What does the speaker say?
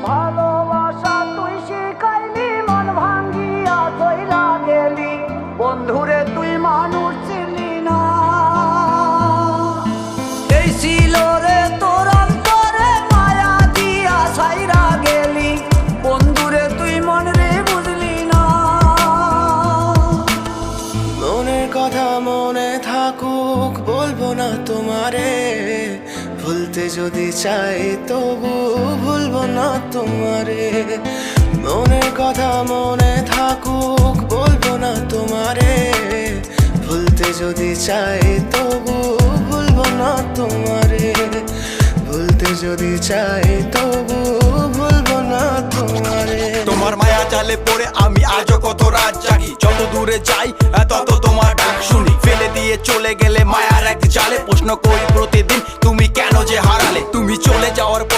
ভালোবাসা তুই শিখাইলি, মন ভাঙ্গিয়া চইলা গেলি, বন্ধুরে তুই মানুষ ছিলি না। এই ছিল রে তোর অন্তরে মায়া দিয়া ছাইরা গেলি, বন্ধুরে তুই মন রে বুঝলি না। মনের কথা মনে থাকুক বলবো না তোমারে, ভুলতে যদি চাই তবু ভুলবো না তোমারে। মনের কথা মনে থাকুক বলবো না তোমারে, ভুলতে যদি চাই তবু ভুলবো না তোমারে। ভুলতে যদি চাই তবু ভুলবো না তোমারে। তোমার মায়া জালে পড়ে আমি আজও কত রাত জাগি, যত দূরে যাই তত তোমার ডাক শুনি। ফেলে দিয়ে চলে গেলে মায়ার এক জালে, প্রশ্ন করি প্রতিদিন তুমি কেন যে হারালে। তুমি চলে যাওয়ার পর